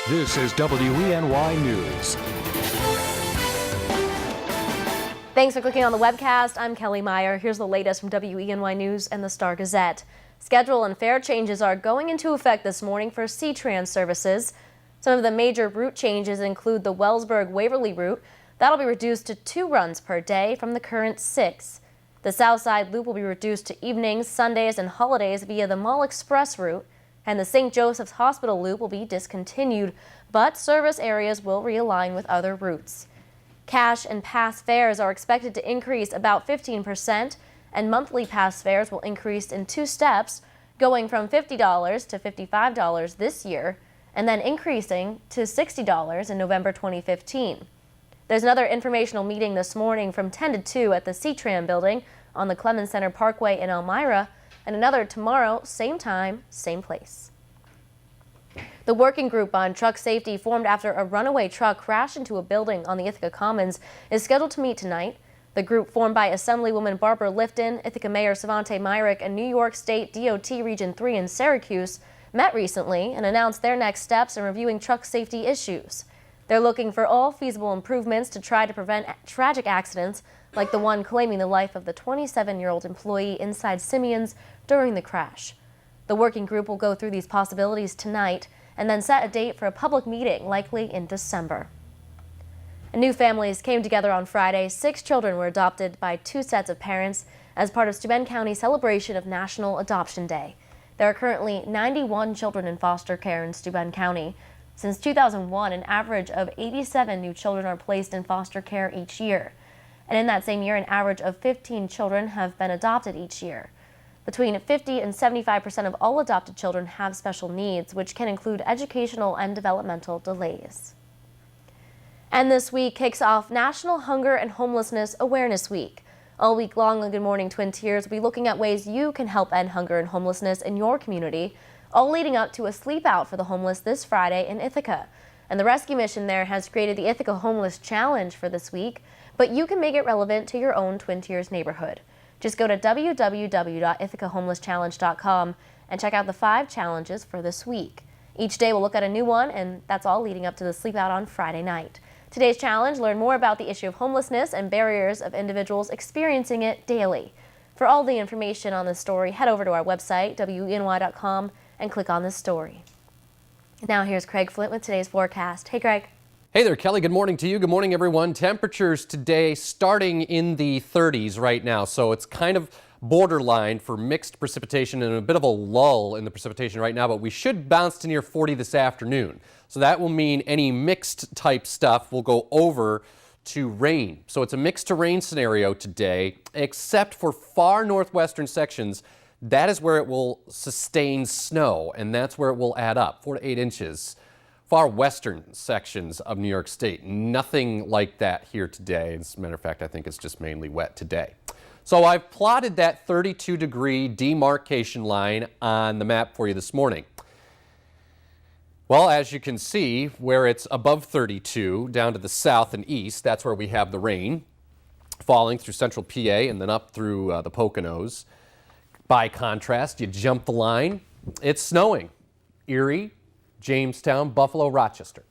This is WENY News. Thanks for clicking on the webcast. I'm Kelly Meyer. Here's the latest from WENY News and the Star Gazette. Schedule and fare changes are going into effect this morning for C-Trans services. Some of the major route changes include the Wellsburg-Waverly route. That'll be reduced to 2 runs per day from the current 6. The Southside Loop will be reduced to evenings, Sundays, and holidays via the Mall Express route. And the St. Joseph's Hospital Loop will be discontinued, but service areas will realign with other routes. Cash and pass fares are expected to increase about 15%, and monthly pass fares will increase in 2 steps, going from $50 to $55 this year, and then increasing to $60 in November 2015. There's another informational meeting this morning from 10 to 2 at the C-Tran building on the Clemens Center Parkway in Elmira, and another tomorrow, same time, same place. The working group on truck safety formed after a runaway truck crashed into a building on the Ithaca Commons is scheduled to meet tonight. The group, formed by Assemblywoman Barbara Lifton, Ithaca Mayor Savante Myrick, and New York State DOT Region 3 in Syracuse, met recently and announced their next steps in reviewing truck safety issues. They're looking for all feasible improvements to try to prevent tragic accidents like the one claiming the life of the 27-year-old employee inside Simeon's during the crash. The working group will go through these possibilities tonight and then set a date for a public meeting, likely in December. And new families came together on Friday. 6 children were adopted by 2 sets of parents as part of Steuben County's celebration of National Adoption Day. There are currently 91 children in foster care in Steuben County. Since 2001, an average of 87 new children are placed in foster care each year. And in that same year, an average of 15 children have been adopted each year. Between 50 and 75% of all adopted children have special needs, which can include educational and developmental delays. And this week kicks off National Hunger and Homelessness Awareness Week. All week long on Good Morning Twin Tiers, we'll be looking at ways you can help end hunger and homelessness in your community, all leading up to a sleep out for the homeless this Friday in Ithaca. And the rescue mission there has created the Ithaca Homeless Challenge for this week, but you can make it relevant to your own Twin Tiers neighborhood. Just go to www.ithacahomelesschallenge.com and check out the 5 challenges for this week. Each day we'll look at a new one, and that's all leading up to the sleep out on Friday night. Today's challenge, learn more about the issue of homelessness and barriers of individuals experiencing it daily. For all the information on this story, head over to our website, WENY.com, and click on this story. Now here's Craig Flint with today's forecast. Hey, Craig. Hey there, Kelly. Good morning to you. Good morning, everyone. Temperatures today starting in the 30s right now, so it's kind of borderline for mixed precipitation and a bit of a lull in the precipitation right now, but we should bounce to near 40 this afternoon. So that will mean any mixed type stuff will go over to rain. So it's a mixed to rain scenario today, except for far northwestern sections. That is where it will sustain snow, and that's where it will add up, 4 to 8 inches. Far western sections of New York State, nothing like that here today. As a matter of fact, I think it's just mainly wet today. So I've plotted that 32-degree demarcation line on the map for you this morning. Well, as you can see, where it's above 32, down to the south and east, that's where we have the rain falling through central PA and then up through the Poconos. By contrast, you jump the line, it's snowing. Erie, Jamestown, Buffalo, Rochester.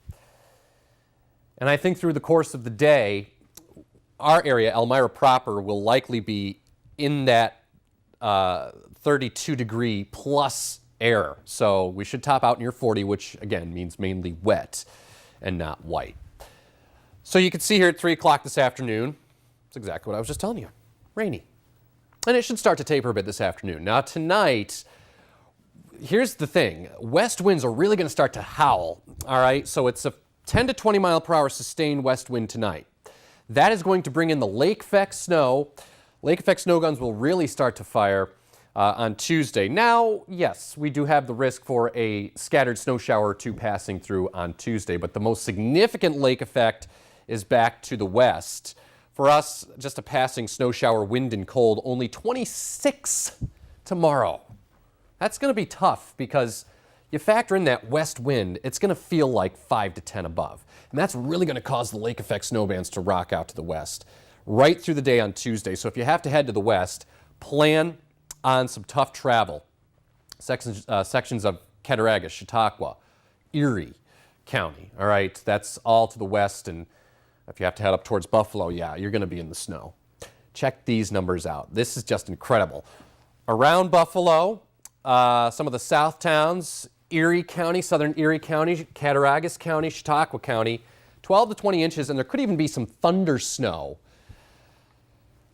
And I think through the course of the day, our area, Elmira proper, will likely be in that 32-degree plus air. So we should top out near 40, which again means mainly wet and not white. So you can see here at 3 o'clock this afternoon, it's exactly what I was just telling you, rainy. And it should start to taper a bit this afternoon. Now tonight, here's the thing. West winds are really going to start to howl, all right? So it's a 10 to 20 mile per hour sustained west wind tonight. That is going to bring in the lake effect snow. Lake effect snow guns will really start to fire on Tuesday. Now, yes, we do have the risk for a scattered snow shower or 2 passing through on Tuesday, but the most significant lake effect is back to the west. For us, just a passing snow shower, wind and cold, only 26 tomorrow. That's going to be tough because you factor in that west wind, it's going to feel like 5 to 10 above. And that's really going to cause the lake effect snow bands to rock out to the west right through the day on Tuesday. So if you have to head to the west, plan on some tough travel. Sections of Cattaraugus, Chautauqua, Erie, County. All right, that's all to the west, and if you have to head up towards Buffalo, yeah, you're going to be in the snow. Check these numbers out. This is just incredible. Around Buffalo, some of the south towns, Erie County, southern Erie County, Cattaraugus County, Chautauqua County, 12 to 20 inches, and there could even be some thunder snow.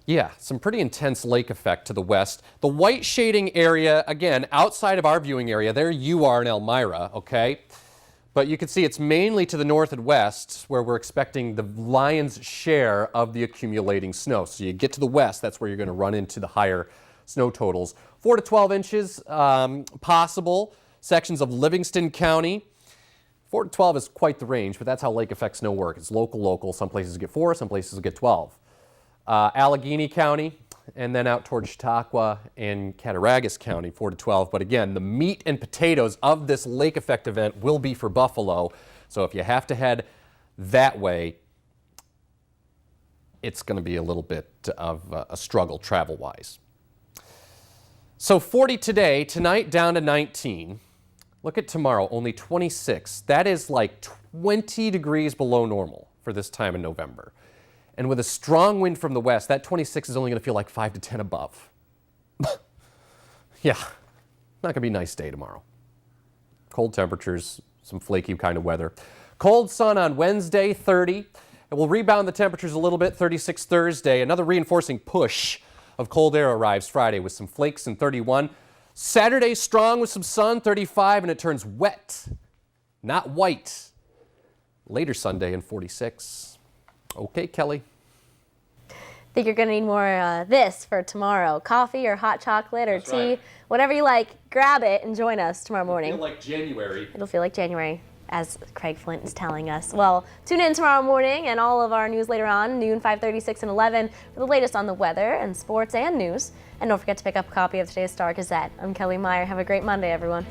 Yeah, some pretty intense lake effect to the west. The white shading area, again, outside of our viewing area, there you are in Elmira, okay? But you can see it's mainly to the north and west where we're expecting the lion's share of the accumulating snow. So you get to the west, that's where you're going to run into the higher snow totals. 4 to 12 inches possible. Sections of Livingston County. 4 to 12 is quite the range, but that's how lake effect snow work. It's local. Some places get 4, some places get 12. Allegheny County, and then out towards Chautauqua and Cattaraugus County, 4 to 12. But again, the meat and potatoes of this lake effect event will be for Buffalo. So if you have to head that way, it's going to be a little bit of a struggle travel-wise. So 40 today, tonight down to 19. Look at tomorrow, only 26. That is like 20 degrees below normal for this time in November. And with a strong wind from the west, that 26 is only going to feel like 5 to 10 above. Yeah, not going to be a nice day tomorrow. Cold temperatures, some flaky kind of weather. Cold sun on Wednesday, 30. It will rebound the temperatures a little bit, 36 Thursday. Another reinforcing push of cold air arrives Friday with some flakes and 31. Saturday strong with some sun, 35, and it turns wet, not white. Later Sunday and 46. Okay, Kelly. Think you're going to need more this for tomorrow. Coffee or hot chocolate or That's tea. right. Whatever you like, grab it and join us tomorrow morning. It'll feel like January. It'll feel like January, as Craig Flint is telling us. Well, tune in tomorrow morning and all of our news later on, noon, 5:30, 6, and 11, for the latest on the weather and sports and news. And don't forget to pick up a copy of today's Star Gazette. I'm Kelly Meyer. Have a great Monday, everyone.